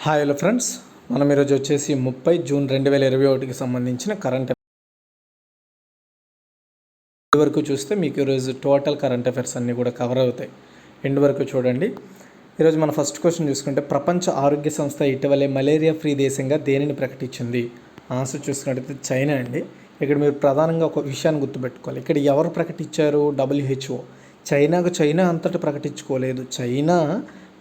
Hi hello friends, మనం ఈరోజు వచ్చేసి 30 జూన్ 2021కి సంబంధించిన కరెంట్ వరకు చూస్తే మీకు ఈరోజు టోటల్ కరెంట్ అఫైర్స్ అన్నీ కూడా కవర్ అవుతాయి. ఎండ్ వరకు చూడండి. ఈరోజు మన ఫస్ట్ క్వశ్చన్ చూసుకుంటే, ప్రపంచ ఆరోగ్య సంస్థ ఇటీవలే మలేరియా ఫ్రీ దేశంగా దేనిని ప్రకటించింది? ఆన్సర్ చూసుకున్నట్టయితే చైనా అండి. ఇక్కడ మీరు ప్రధానంగా ఒక విషయాన్ని గుర్తుపెట్టుకోవాలి. ఇక్కడ ఎవరు ప్రకటించారు? WHO. చైనా అంతటా ప్రకటించుకోలేదు. చైనా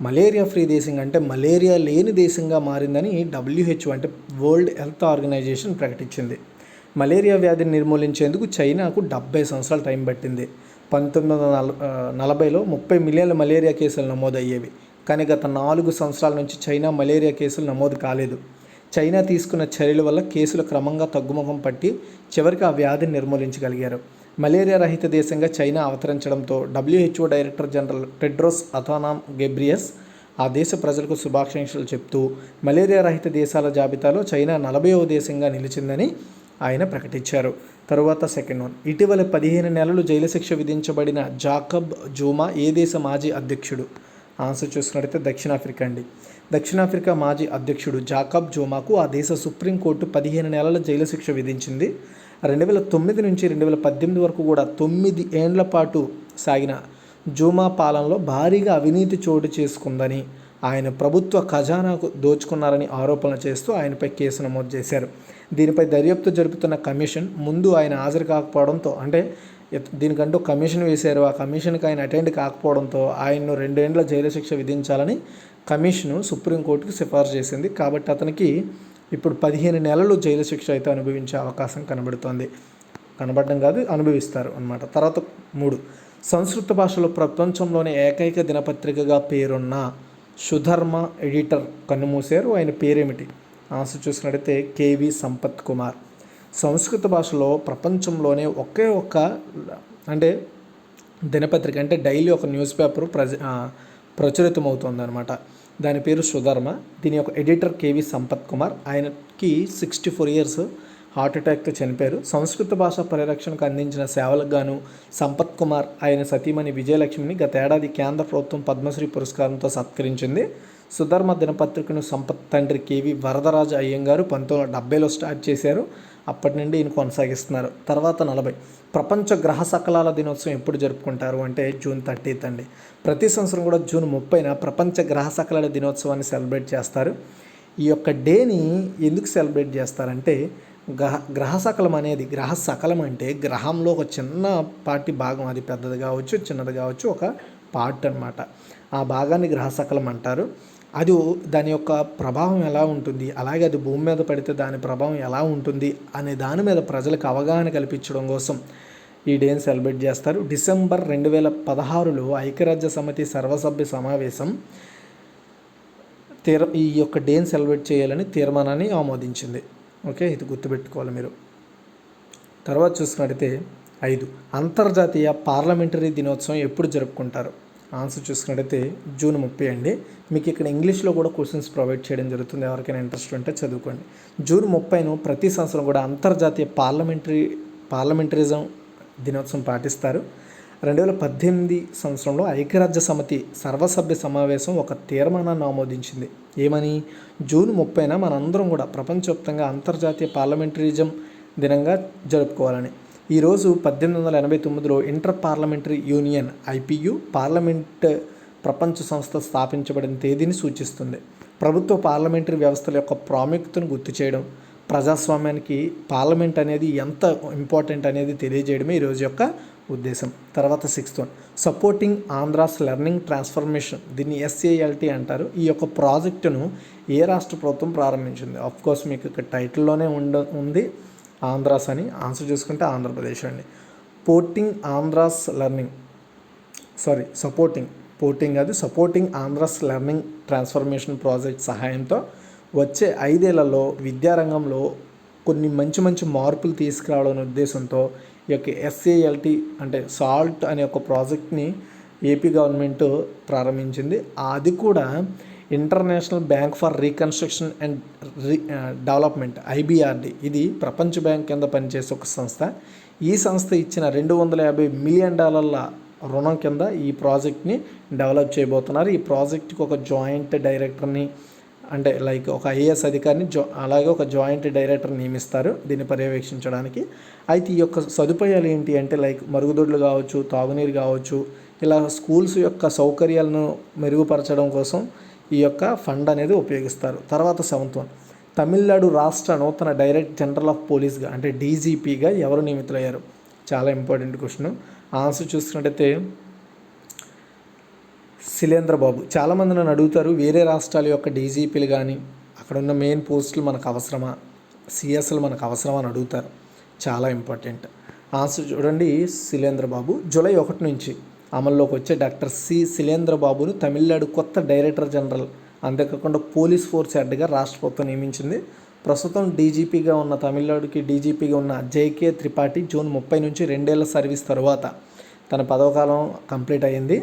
మలేరియా ఫ్రీ దేశంగా, అంటే మలేరియా లేని దేశంగా మారిందని WHO అంటే వరల్డ్ హెల్త్ ఆర్గనైజేషన్ ప్రకటించింది. మలేరియా వ్యాధిని నిర్మూలించేందుకు చైనాకు 70 సంవత్సరాల టైం పట్టింది. 1940లో 30 మిలియన్ల మలేరియా కేసులు నమోదయ్యేవి. కానీ గత 4 సంవత్సరాల నుంచి చైనా మలేరియా కేసులు నమోదు కాలేదు. చైనా తీసుకున్న చర్యల వల్ల కేసులు క్రమంగా తగ్గుముఖం పట్టి చివరికి ఆ వ్యాధిని నిర్మూలించగలిగారు. మలేరియా రహిత దేశంగా చైనా అవతరించడంతో WHO director general Tedros Adhanom Ghebreyesus ఆ దేశ ప్రజలకు శుభాకాంక్షలు చెప్తూ మలేరియా రహిత దేశాల జాబితాలో చైనా 40వ దేశంగా నిలిచిందని ఆయన ప్రకటించారు. తరువాత సెకండ్ వన్, ఇటీవల 15 నెలలు జైలు శిక్ష విధించబడిన జాకబ్ జూమా ఏ దేశ మాజీ అధ్యక్షుడు? ఆన్సర్ చూసుకున్నట్టయితే దక్షిణాఫ్రికా అండి. దక్షిణాఫ్రికా మాజీ అధ్యక్షుడు జాకబ్ జూమాకు ఆ దేశ సుప్రీంకోర్టు 15 నెలల జైలు శిక్ష విధించింది. 2009 నుంచి 2018 వరకు కూడా 9 ఏండ్ల పాటు సాగిన జూమా పాలనలో భారీగా అవినీతి చోటు చేసుకుందని, ఆయన ప్రభుత్వ ఖజానాకు దోచుకున్నారని ఆరోపణలు చేస్తూ ఆయనపై కేసు నమోదు చేశారు. దీనిపై దర్యాప్తు జరుపుతున్న కమిషన్ ముందు ఆయన హాజరు కాకపోవడంతో, అంటే దీనికంటూ కమిషన్ వేశారు, ఆ కమిషన్కి ఆయన అటెండ్ కాకపోవడంతో ఆయన్ను 2 ఏండ్ల జైలు శిక్ష విధించాలని కమిషను సుప్రీంకోర్టుకు సిఫార్సు చేసింది. కాబట్టి అతనికి ఇప్పుడు 15 నెలలు జైలు శిక్ష అయితే అనుభవించే అవకాశం కనబడడం కాదు, అనుభవిస్తారు అన్నమాట. తర్వాత 3, సంస్కృత భాషలో ప్రపంచంలోనే ఏకైక దినపత్రికగా పేరున్న సుధర్మ ఎడిటర్ కన్నుమూశారు. ఆయన పేరేమిటి? ఆన్సర్ చూసినట్టయితే KV సంపత్ కుమార్. సంస్కృత భాషలో ప్రపంచంలోనే ఒకే ఒక్క అంటే దినపత్రిక, అంటే డైలీ ఒక న్యూస్ పేపర్ ప్రచురితమవుతుందన్నమాట. దాని పేరు సుధర్మ. దీని యొక్క ఎడిటర్ KV సంపత్ కుమార్. ఆయనకి 64 ఇయర్స్, హార్ట్ అటాక్తో చనిపోయారు. సంస్కృత భాష పరిరక్షణకు అందించిన సేవలకు గాను సంపత్ కుమార్ ఆయన సతీమణి విజయలక్ష్మిని గత ఏడాది కేంద్ర ప్రభుత్వం పద్మశ్రీ పురస్కారంతో సత్కరించింది. సుధర్మ దినపత్రికను సంపత్ తండ్రి KV వరదరాజ అయ్యంగారు 1970లో స్టార్ట్ చేశారు. అప్పటి నుండి ఈయన కొనసాగిస్తున్నారు. తర్వాత 40, ప్రపంచ గ్రహ సకలాల దినోత్సవం ఎప్పుడు జరుపుకుంటారు అంటే జూన్ 30 అండి. ప్రతి సంవత్సరం కూడా జూన్ 30న ప్రపంచ గ్రహ సకలాల దినోత్సవాన్ని సెలబ్రేట్ చేస్తారు. ఈ యొక్క డేని ఎందుకు సెలబ్రేట్ చేస్తారంటే, గ్రహ సకలం అంటే గ్రహంలో ఒక చిన్న పార్టీ భాగం, అది పెద్దది కావచ్చు చిన్నది కావచ్చు, ఒక పార్ట్ అన్నమాట. ఆ భాగాన్ని గ్రహ సకలం అంటారు. అది దాని యొక్క ప్రభావం ఎలా ఉంటుంది, అలాగే అది భూమి మీద పడితే దాని ప్రభావం ఎలా ఉంటుంది అనే దాని మీద ప్రజలకు అవగాహన కల్పించడం కోసం ఈ డేని సెలబ్రేట్ చేస్తారు. డిసెంబర్ 2016లో ఐక్యరాజ్య సమితి సర్వసభ్య సమావేశం ఈ యొక్క డేని సెలబ్రేట్ చేయాలని తీర్మానాన్ని ఆమోదించింది. ఓకే, ఇది గుర్తుపెట్టుకోవాలి మీరు. తర్వాత చూసుకున్నట్టయితే 5, అంతర్జాతీయ పార్లమెంటరీ దినోత్సవం ఎప్పుడు జరుపుకుంటారు? ఆన్సర్ చూసుకున్నట్టయితే జూన్ 30 అండి. మీకు ఇక్కడ ఇంగ్లీష్లో కూడా క్వశ్చన్స్ ప్రొవైడ్ చేయడం జరుగుతుంది, ఎవరికైనా ఇంట్రెస్ట్ ఉంటే చదువుకోండి. జూన్ 30ను ప్రతి సంవత్సరం కూడా అంతర్జాతీయ పార్లమెంటరిజం దినోత్సవం పాటిస్తారు. 2018 సంవత్సరంలో ఐక్యరాజ్య సమితి సర్వసభ్య సమావేశం ఒక తీర్మానాన్ని ఆమోదించింది. ఏమని? జూన్ 30న మనందరం కూడా ప్రపంచవ్యాప్తంగా అంతర్జాతీయ పార్లమెంటరిజం దినంగా జరుపుకోవాలని. ఈరోజు 1889లో Inter Parliamentary Union IPU parliament ప్రపంచ సంస్థ స్థాపించబడిన తేదీని సూచిస్తుంది. ప్రభుత్వ పార్లమెంటరీ వ్యవస్థల యొక్క ప్రాముఖ్యతను గుర్తు చేయడం, ప్రజాస్వామ్యానికి పార్లమెంట్ అనేది ఎంత ఇంపార్టెంట్ అనేది తెలియజేయడమే ఈరోజు యొక్క ఉద్దేశం. తర్వాత 6th one, supporting Andhra's learning transformation, దీన్ని SALT అంటారు. ఈ యొక్క ప్రాజెక్టును ఏ రాష్ట్ర ప్రభుత్వం ప్రారంభించింది? ఆఫ్కోర్స్ మీకు ఇక్కడ టైటిల్లోనే ఉంది ఆంధ్రాస్ అని. ఆన్సర్ చూసుకుంటే ఆంధ్రప్రదేశ్ అండి. Supporting Andhra's learning transformation project సహాయంతో వచ్చే 5 ఏళ్లలో విద్యారంగంలో కొన్ని మంచి మార్పులు తీసుకురావాలనే ఉద్దేశంతో ఈ యొక్క SALT అంటే సాల్ట్ అనే ఒక ప్రాజెక్ట్ని ఏపీ గవర్నమెంట్ ప్రారంభించింది. అది కూడా international bank for reconstruction and development IBRD, ఇది ప్రపంచ బ్యాంక్ కింద పనిచేసే ఒక సంస్థ. ఈ సంస్థ ఇచ్చిన $250 మిలియన్ రుణం కింద ఈ ప్రాజెక్ట్ని డెవలప్ చేయబోతున్నారు. ఈ ప్రాజెక్ట్కి ఒక జాయింట్ డైరెక్టర్ని అంటే లైక్ ఒక ఐఏఎస్ అధికారిని అలాగే ఒక జాయింట్ డైరెక్టర్ నియమిస్తారు దీన్ని పర్యవేక్షించడానికి. అయితే ఈ యొక్క సదుపాయాలు ఏంటి అంటే లైక్ మరుగుదొడ్లు కావచ్చు, తాగునీరు కావచ్చు, ఇలా స్కూల్స్ యొక్క సౌకర్యాలను మెరుగుపరచడం కోసం ఈ యొక్క ఫండ్ అనేది ఉపయోగిస్తారు. తర్వాత 7th వన్, తమిళనాడు రాష్ట్ర నూతన డైరెక్టర్ జనరల్ ఆఫ్ పోలీస్గా అంటే డీజీపీగా ఎవరు నియమితులయ్యారు? చాలా ఇంపార్టెంట్ క్వశ్చన్. ఆన్సర్ చూసుకున్నట్టయితే శిలేంద్ర బాబు. చాలామంది నన్ను అడుగుతారు, వేరే రాష్ట్రాల యొక్క డీజీపీలు కానీ అక్కడ ఉన్న మెయిన్ పోస్టులు మనకు అవసరమా, సిఎస్లు మనకు అవసరమా అని అడుగుతారు. చాలా ఇంపార్టెంట్. ఆన్సర్ చూడండి, శిలేంద్ర బాబు. జూలై 1 నుంచి అమల్లోకి వచ్చే డాక్టర్ శిలేంద్ర బాబును తమిళనాడు కొత్త డైరెక్టర్ జనరల్, అంతేకాకుండా పోలీస్ ఫోర్స్ హెడ్గా రాష్ట్ర ప్రభుత్వం నియమించింది. ప్రస్తుతం డీజీపీగా ఉన్న తమిళనాడుకి డీజీపీగా ఉన్న జేకే త్రిపాఠి జూన్ 30 నుంచి 2 ఏళ్ల సర్వీస్ తరువాత తన పదవకాలం కంప్లీట్ అయ్యింది.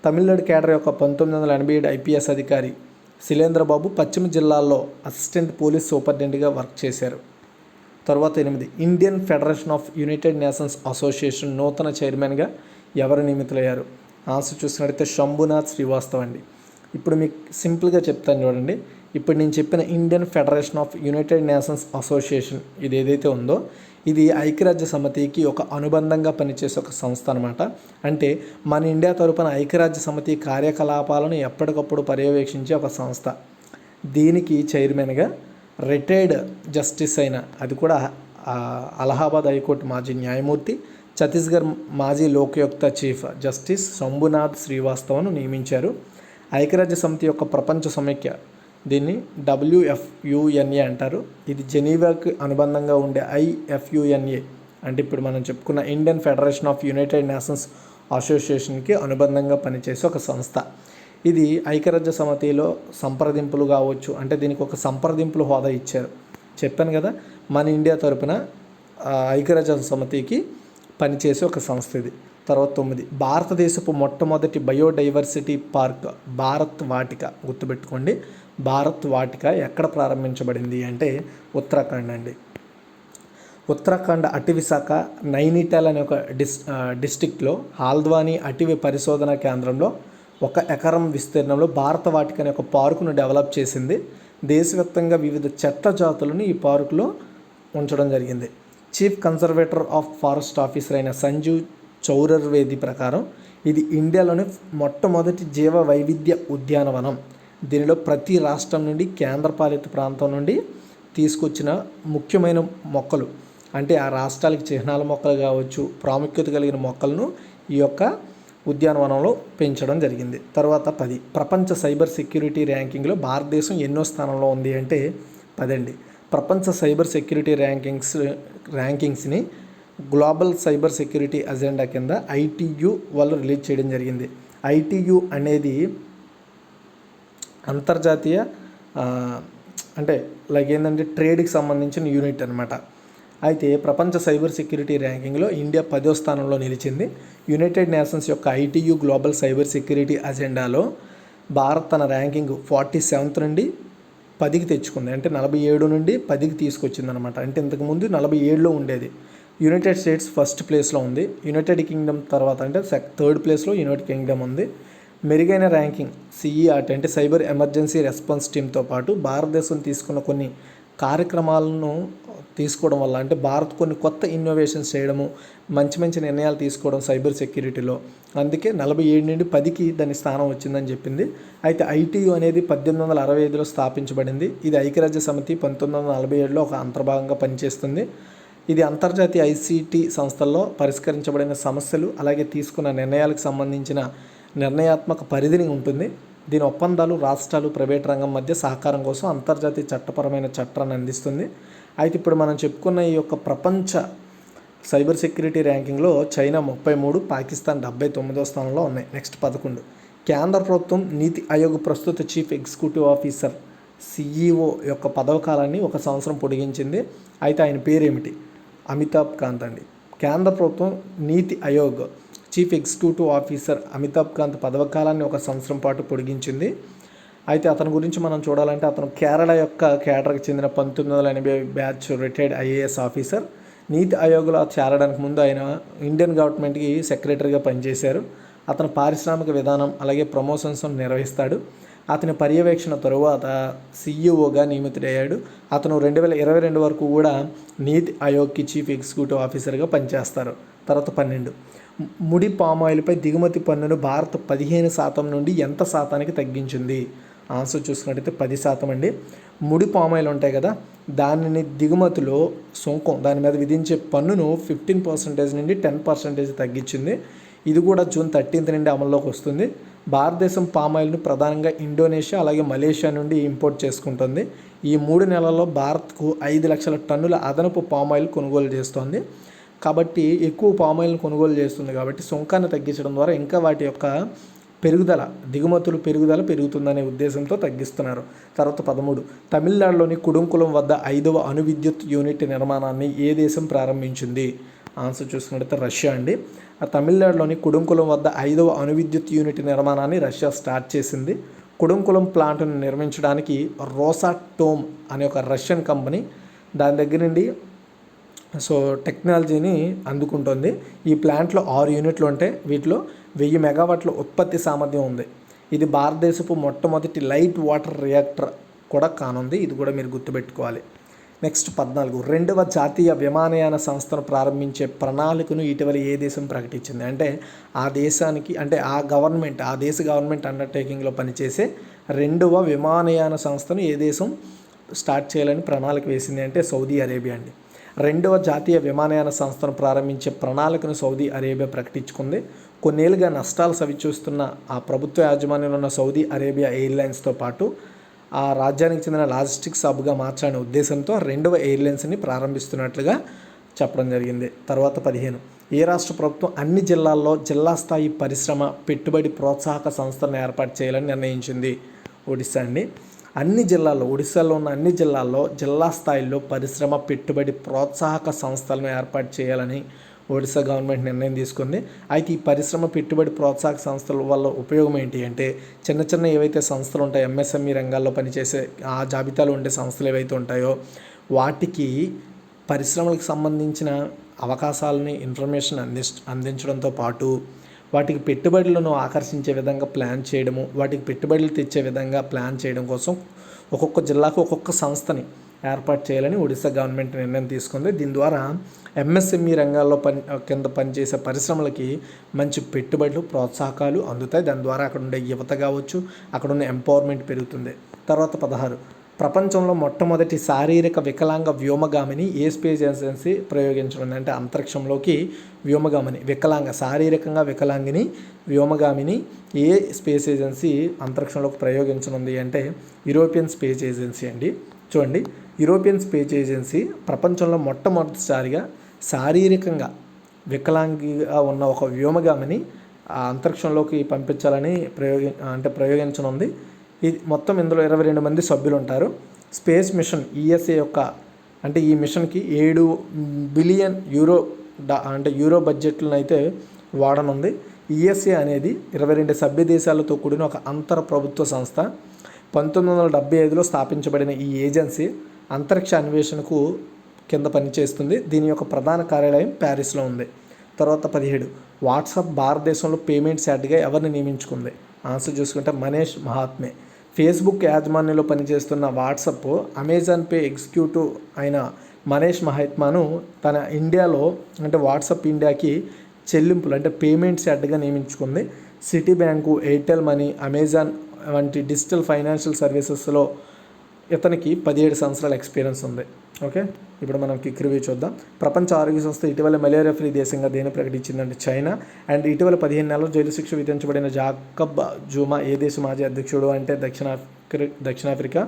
తమిళనాడు కేడర్ యొక్క 1987 ఐపీఎస్ అధికారి శిలేంద్ర బాబు పశ్చిమ జిల్లాల్లో అసిస్టెంట్ పోలీస్ సూపరింటెండెంట్గా వర్క్ చేశారు. తర్వాత 8, Indian Federation of United nations association నూతన చైర్మన్గా ఎవరు నియమితులయ్యారు? ఆన్సర్ చూసినట్టయితే శంభునాథ్ శ్రీవాస్తవ్ అండి. ఇప్పుడు మీకు సింపుల్గా చెప్తాను చూడండి. ఇప్పుడు నేను చెప్పిన Indian Federation of United nations association ఇది ఏదైతే ఉందో ఇది ఐక్యరాజ్య సమితికి ఒక అనుబంధంగా పనిచేసే ఒక సంస్థ అనమాట. అంటే మన ఇండియా తరపున ఐక్యరాజ్య సమితి కార్యకలాపాలను ఎప్పటికప్పుడు పర్యవేక్షించే ఒక సంస్థ. దీనికి చైర్మన్గా రిటైర్డ్ జస్టిస్ అయిన, అది కూడా అలహాబాద్ హైకోర్టు మాజీ న్యాయమూర్తి, ఛత్తీస్గఢ్ మాజీ లోకాయుక్త చీఫ్ జస్టిస్ శంభునాథ్ శ్రీవాస్తవను నియమించారు. ఐక్యరాజ్య సమితి యొక్క ప్రపంచ సమైక్య, దీన్ని WFUNA అంటారు. ఇది జెనీవాకి అనుబంధంగా ఉండే IFUNA అంటే ఇప్పుడు మనం చెప్పుకున్న Indian Federation of United Nations అసోసియేషన్కి అనుబంధంగా పనిచేసే ఒక సంస్థ. ఇది ఐక్యరాజ్య సమితిలో సంప్రదింపులు కావచ్చు, అంటే దీనికి ఒక సంప్రదింపుల హోదా ఇచ్చారు. చెప్పాను కదా, మన ఇండియా తరపున ఐక్యరాజ్య సమితికి పనిచేసే ఒక సంస్థ ఇది. తర్వాత 9, భారతదేశపు మొట్టమొదటి బయోడైవర్సిటీ పార్క్ భారత్ వాటిక. గుర్తుపెట్టుకోండి, భారత్ వాటిక ఎక్కడ ప్రారంభించబడింది అంటే ఉత్తరాఖండ్ అండి. ఉత్తరాఖండ్ అటవీ శాఖ నైనిటాల్ అనే ఒక డిస్టిక్లో హాల్ద్వానీ అటవీ పరిశోధన కేంద్రంలో 1 ఎకరం విస్తీర్ణంలో భారత వాటిక అనే ఒక పార్కును డెవలప్ చేసింది. దేశవ్యాప్తంగా వివిధ చెట్ల జాతులను ఈ పార్కులో ఉంచడం జరిగింది. Chief conservator of forest officer అయిన సంజీవ్ చౌరర్వేది ప్రకారం ఇది ఇండియాలోని మొట్టమొదటి జీవ వైవిధ్య ఉద్యానవనం. దీనిలో ప్రతి రాష్ట్రం నుండి కేంద్రపాలిత ప్రాంతం నుండి తీసుకొచ్చిన ముఖ్యమైన మొక్కలు, అంటే ఆ రాష్ట్రాలకి చిహ్నాల మొక్కలు కావచ్చు, ప్రాముఖ్యత కలిగిన మొక్కలను ఈ యొక్క ఉద్యానవనంలో పెంచడం జరిగింది. తర్వాత 10, ప్రపంచ సైబర్ సెక్యూరిటీ ర్యాంకింగ్లో భారతదేశం ఎన్నో స్థానంలో ఉంది అంటే 10 అండి. ప్రపంచ సైబర్ సెక్యూరిటీ ర్యాంకింగ్స్ని గ్లోబల్ సైబర్ సెక్యూరిటీ అజెండా కింద ITU వాళ్ళు రిలీజ్ చేయడం జరిగింది. ITU అనేది అంతర్జాతీయ అంటే లైక్ ఏంటంటే ట్రేడ్కి సంబంధించిన యూనిట్ అనమాట. అయితే ప్రపంచ సైబర్ సెక్యూరిటీ ర్యాంకింగ్లో ఇండియా 10వ స్థానంలో నిలిచింది. యునైటెడ్ నేషన్స్ యొక్క ITU గ్లోబల్ సైబర్ సెక్యూరిటీ అజెండాలో భారత్ తన ర్యాంకింగ్ 47th నుండి 10కి తెచ్చుకుంది. అంటే 47 నుండి 10కి తీసుకొచ్చింది అనమాట. అంటే ఇంతకుముందు 47లో ఉండేది. యునైటెడ్ స్టేట్స్ ఫస్ట్ ప్లేస్లో ఉంది. యునైటెడ్ కింగ్డమ్ తర్వాత అంటే 3rd ప్లేస్లో యునైటెడ్ కింగ్డమ్ ఉంది. మెరుగైన ర్యాంకింగ్ CERT అంటే సైబర్ ఎమర్జెన్సీ రెస్పాన్స్ టీమ్తో పాటు భారతదేశం తీసుకున్న కొన్ని కార్యక్రమాలను తీసుకోవడం వల్ల, అంటే భారత్ కొన్ని కొత్త ఇన్నోవేషన్స్ చేయడము, మంచి నిర్ణయాలు తీసుకోవడం సైబర్ సెక్యూరిటీలో, అందుకే 47 నుండి 10కి దాని స్థానం వచ్చిందని చెప్పింది. అయితే ITU అనేది 1865లో స్థాపించబడింది. ఇది ఐక్యరాజ్య సమితి 1947లో ఒక అంతర్భాగంగా పనిచేస్తుంది. ఇది అంతర్జాతీయ ICT సంస్థల్లో పరిష్కరించబడిన సమస్యలు అలాగే తీసుకున్న నిర్ణయాలకు సంబంధించిన నిర్ణయాత్మక పరిధిని ఉంటుంది. దీని ఒప్పందాలు రాష్ట్రాలు, ప్రైవేట్ రంగం మధ్య సహకారం కోసం అంతర్జాతీయ చట్టపరమైన చట్టాన్ని అందిస్తుంది. అయితే ఇప్పుడు మనం చెప్పుకున్న ఈ యొక్క ప్రపంచ సైబర్ సెక్యూరిటీ ర్యాంకింగ్లో చైనా 33, పాకిస్తాన్ 79వ స్థానంలో ఉన్నాయి. నెక్స్ట్ 11, కేంద్ర ప్రభుత్వం నీతి ఆయోగ్ ప్రస్తుత చీఫ్ ఎగ్జిక్యూటివ్ ఆఫీసర్ CEO యొక్క పదవ కాలాన్ని 1 సంవత్సరం పొడిగించింది. అయితే ఆయన పేరేమిటి? అమితాబ్ కాంత్ అండి. కేంద్ర ప్రభుత్వం NITI Aayog chief executive officer Amitabh Kant పదవ కాలాన్ని 1 సంవత్సరం పాటు పొడిగించింది. అయితే అతని గురించి మనం చూడాలంటే అతను కేరళ యొక్క కేడర్కి చెందిన 1980 బ్యాచ్ రిటైర్డ్ IAS ఆఫీసర్. నీతి ఆయోగ్లో చేరడానికి ముందు ఆయన ఇండియన్ గవర్నమెంట్కి సెక్రటరీగా పనిచేశారు. అతను పారిశ్రామిక విధానం అలాగే ప్రమోషన్స్ నిర్వహిస్తాడు. అతని పర్యవేక్షణ తరువాత సీఈఓగా నియమితుడయ్యాడు. అతను 2022 వరకు కూడా నీతి ఆయోగ్కి చీఫ్ ఎగ్జిక్యూటివ్ ఆఫీసర్గా పనిచేస్తారు. తర్వాత 12 ముడి పామాయిల్పై దిగుమతి పన్నును భారత్ 15% నుండి ఎంత శాతానికి తగ్గించింది? ఆన్సర్ చూసుకున్నట్టయితే 10% అండి. ముడి పామాయిల్ ఉంటాయి కదా, దానిని దిగుమతిలో సుంకం దాని మీద విధించే పన్నును 15% నుండి 10% తగ్గించింది. ఇది కూడా జూన్ 13 నుండి అమల్లోకి వస్తుంది. భారతదేశం పామాయిల్ను ప్రధానంగా ఇండోనేషియా అలాగే మలేషియా నుండి ఇంపోర్ట్ చేసుకుంటుంది. ఈ 3 నెలల్లో భారత్కు 5 లక్షల టన్నుల అదనపు పామాయిల్ కొనుగోలు చేస్తోంది. కాబట్టి ఎక్కువ పామాయిల్ను కొనుగోలు చేస్తుంది కాబట్టి సుంకాన్ని తగ్గించడం ద్వారా ఇంకా వాటి యొక్క దిగుమతులు పెరుగుతుందనే ఉద్దేశంతో తగ్గిస్తున్నారు. తర్వాత 13 తమిళనాడులోని కుడుంకులం వద్ద 5వ అణు విద్యుత్ యూనిట్ నిర్మాణాన్ని ఏ దేశం ప్రారంభించింది? ఆన్సర్ చూసుకున్నట్లయితే రష్యా అండి. తమిళనాడులోని కుడుంకులం వద్ద 5వ అణు విద్యుత్ యూనిట్ నిర్మాణాన్ని రష్యా స్టార్ట్ చేసింది. కుడుంకులం ప్లాంట్ను నిర్మించడానికి రోసాటోమ్ అనే ఒక రష్యన్ కంపెనీ దాని దగ్గర నుండి టెక్నాలజీని అందుకుంటుంది. ఈ ప్లాంట్లో 6 యూనిట్లు ఉంటాయి. వీటిలో 1000 మెగావాట్ల ఉత్పత్తి సామర్థ్యం ఉంది. ఇది భారతదేశపు మొట్టమొదటి లైట్ వాటర్ రియాక్టర్ కూడా కానుంది. ఇది కూడా మీరు గుర్తుపెట్టుకోవాలి. నెక్స్ట్ 14 2వ జాతీయ విమానయాన సంస్థను ప్రారంభించే ప్రణాళికను ఇటీవల ఏ దేశం ప్రకటించింది? అంటే ఆ దేశానికి ఆ దేశ గవర్నమెంట్ అండర్టేకింగ్లో పనిచేసే 2వ విమానయాన సంస్థను ఏ దేశం స్టార్ట్ చేయాలని ప్రణాళిక వేసింది అంటే సౌదీ అరేబియా అండి. 2వ జాతీయ విమానయాన సంస్థను ప్రారంభించే ప్రణాళికను సౌదీ అరేబియా ప్రకటించుకుంది. కొన్నేళ్లుగా నష్టాలు సవిచూస్తున్న ఆ ప్రభుత్వ యాజమాన్యంలో ఉన్న సౌదీ అరేబియా ఎయిర్లైన్స్తో పాటు ఆ రాజ్యానికి చెందిన లాజిస్టిక్స్ హబ్గా మార్చాలనే ఉద్దేశంతో 2వ ఎయిర్లైన్స్ని ప్రారంభిస్తున్నట్లుగా చెప్పడం జరిగింది. తర్వాత 15 ఏ రాష్ట్ర ప్రభుత్వం అన్ని జిల్లాల్లో జిల్లా స్థాయి పరిశ్రమ పెట్టుబడి ప్రోత్సాహక సంస్థలను ఏర్పాటు చేయాలని నిర్ణయించింది? ఒడిశా అండి. ఒడిశాలో ఉన్న అన్ని జిల్లాల్లో జిల్లా స్థాయిలో పరిశ్రమ పెట్టుబడి ప్రోత్సాహక సంస్థలను ఏర్పాటు చేయాలని ఒడిశా గవర్నమెంట్ నిర్ణయం తీసుకుంది. అయితే ఈ పరిశ్రమ పెట్టుబడి ప్రోత్సాహక సంస్థల వల్ల ఉపయోగం ఏంటి అంటే చిన్న ఏవైతే సంస్థలు ఉంటాయో ఎంఎస్ఎంఈ రంగాల్లో పనిచేసే ఆ జాబితాలో ఉండే సంస్థలు ఏవైతే ఉంటాయో వాటికి పరిశ్రమలకు సంబంధించిన అవకాశాలని ఇన్ఫర్మేషన్ అందించడంతో పాటు వాటికి పెట్టుబడులను ఆకర్షించే విధంగా ప్లాన్ చేయడము, వాటికి పెట్టుబడులు తెచ్చే విధంగా ప్లాన్ చేయడం కోసం ఒక్కొక్క జిల్లాకు ఒక్కొక్క సంస్థని ఏర్పాటు చేయాలని ఒడిశా గవర్నమెంట్ నిర్ణయం తీసుకుంది. దీని ద్వారా ఎంఎస్ఎంఈ రంగాల్లో కింద పనిచేసే పరిశ్రమలకి మంచి పెట్టుబడులు ప్రోత్సాహకాలు అందుతాయి. దాని ద్వారా అక్కడ ఉండే యువత కావచ్చు, అక్కడ ఉన్న ఎంపవర్మెంట్ పెరుగుతుంది. తర్వాత 16 ప్రపంచంలో మొట్టమొదటి శారీరక వికలాంగ వ్యోమగామిని ఏ స్పేస్ ఏజెన్సీ ప్రయోగించనుంది? అంటే అంతరిక్షంలోకి శారీరకంగా వికలాంగిని వ్యోమగామిని ఏ స్పేస్ ఏజెన్సీ అంతరిక్షంలోకి ప్రయోగించనుంది అంటే యూరోపియన్ స్పేస్ ఏజెన్సీ అండి. చూడండి, యూరోపియన్ స్పేస్ ఏజెన్సీ ప్రపంచంలో మొట్టమొదటిసారిగా శారీరకంగా వికలాంగిగా ఉన్న ఒక వ్యోమగామిని అంతరిక్షంలోకి పంపించాలని ప్రయోగించనుంది. ఇది మొత్తం ఇందులో 22 మంది సభ్యులు ఉంటారు. స్పేస్ మిషన్ ఈఎస్ఏ ఈ మిషన్కి 7 బిలియన్ యూరో బడ్జెట్లను అయితే వాడనుంది. ఈఎస్ఏ అనేది 22 సభ్య దేశాలతో కూడిన ఒక అంతర ప్రభుత్వ సంస్థ. 1975లో స్థాపించబడిన ఈ ఏజెన్సీ అంతరిక్ష అన్వేషణకు కింద పనిచేస్తుంది. దీని యొక్క ప్రధాన కార్యాలయం ప్యారిస్లో ఉంది. తర్వాత 17 వాట్సాప్ భారతదేశంలో పేమెంట్స్ యాడ్గా ఎవరిని నియమించుకుంది? ఆన్సర్ చూసుకుంటే మనీష్ మహాత్మే. ఫేస్బుక్ యాజమాన్యంలో పనిచేస్తున్న వాట్సాప్ అమెజాన్ పే ఎగ్జిక్యూటివ్ అయిన మనీష్ మహాత్మాను తన ఇండియాలో వాట్సాప్ ఇండియాకి చెల్లింపులు పేమెంట్స్ యాడ్గా నియమించుకుంది. Citi bank, Airtel money, Amazon వంటి డిజిటల్ ఫైనాన్షియల్ సర్వీసెస్లో ఇతనికి 17 సంవత్సరాల ఎక్స్పీరియన్స్ ఉంది. ఓకే, ఇప్పుడు మనం క్విక్ రివ్యూ చూద్దాం. ప్రపంచ ఆరోగ్య సంస్థ ఇటీవల మలేరియా ఫ్రీ దేశంగా దేని ప్రకటించిందంటే చైనా. అండ్ ఇటీవల 15 నెలల జైలు శిక్ష విధించబడిన జాకబ్ జుమా ఏ దేశ మాజీ అధ్యక్షుడు అంటే దక్షిణాఫ్రికా.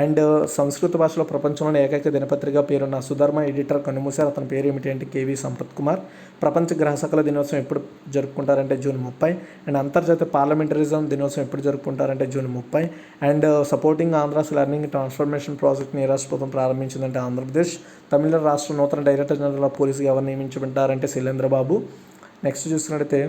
అండ్ సంస్కృత భాషలో ప్రపంచంలోని ఏకైక దినపత్రిక పేరున్న సుధర్మ ఎడిటర్ కన్నుమూశారు. అతని పేరు ఏమిటి అంటే కేవీ సంపత్ కుమార్. ప్రపంచ గ్రహశకల దినోత్సవం ఎప్పుడు జరుపుకుంటారంటే జూన్ 30. అండ్ అంతర్జాతీయ పార్లమెంటరిజం దినోత్సవం ఎప్పుడు జరుపుకుంటారంటే June 30. And supporting Andhra's learning transformation ప్రాజెక్ట్ని ఏ రాష్ట్ర ప్రభుత్వం ప్రారంభించిందంటే ఆంధ్రప్రదేశ్. తమిళనాడు రాష్ట్ర నూతన డైరెక్టర్ జనరల్ ఆఫ్ పోలీసుగా ఎవరు నియమించబడ్డారంటే శైలేంద్ర బాబు. నెక్స్ట్ చూస్తున్నట్టయితే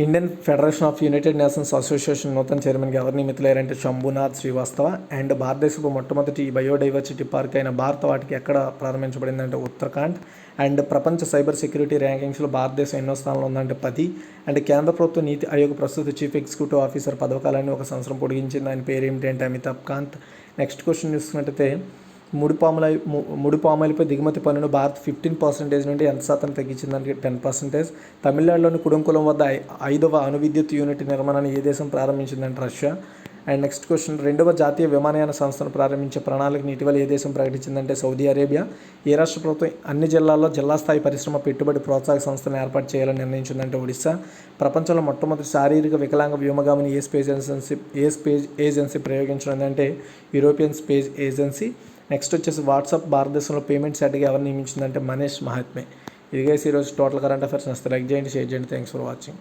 Indian Federation of United nations association నూతన చైర్మన్గా ఎవరు నియమితులయ్యారంటే శంభునాథ్ శ్రీవాస్తవ. అండ్ భారతదేశపు మొట్టమొదటి బయోడైవర్సిటీ పార్క్ అయిన భారత వాటికి ఎక్కడ ప్రారంభించబడిందంటే ఉత్తరాఖండ్. అండ్ ప్రపంచ సైబర్ సెక్యూరిటీ ర్యాంకింగ్స్లో భారతదేశం ఎన్నో స్థానంలో ఉందంటే 10. అండ్ కేంద్ర ప్రభుత్వ నీతి ఆయోగ్ ప్రస్తుత చీఫ్ ఎగ్జిక్యూటివ్ ఆఫీసర్ పదవకాలాన్ని 1 సంవత్సరం పొడిగించింది. ఆయన పేరు ఏమిటంటే అమితాబ్ కాంత్. నెక్స్ట్ క్వశ్చన్ చూసుకున్నట్టయితే ముడిపాములపై దిగుమతి పన్నును భారత్ 15% నుండి ఎంత శాతం తగ్గించిందంటే 10%. తమిళనాడులోని కుడంకులం వద్ద 5వ అణు విద్యుత్ యూనిట్ నిర్మాణాన్ని ఏ దేశం ప్రారంభించిందంటే రష్యా. అండ్ నెక్స్ట్ క్వశ్చన్, 2వ జాతీయ విమానయాన సంస్థను ప్రారంభించే ప్రణాళికను ఇటీవల ఏ దేశం ప్రకటించిందంటే సౌదీ అరేబియా. ఏ రాష్ట్ర ప్రభుత్వం అన్ని జిల్లాల్లో జిల్లా స్థాయి పరిశ్రమ పెట్టుబడి ప్రోత్సాహక సంస్థను ఏర్పాటు చేయాలని నిర్ణయించిందంటే ఒడిశా. ప్రపంచంలో మొట్టమొదటి శారీరక వికలాంగ వ్యోమగామిని ఏ స్పేస్ ఏజెన్సీ ప్రయోగించడంటే యూరోపియన్ స్పేస్ ఏజెన్సీ. నెక్స్ట్ వచ్చేసి వాట్సాప్ భారతదేశంలో పేమెంట్స్ హెడ్గా ఎవరు నియమించిందంటే మనీష్ మహాత్మే. ఇదిగైతే ఈరోజు టోటల్ కరెంట్ అఫైర్స్ నచ్చితే లైక్ చేయండి, షేర్ చేయండి. Thanks for watching.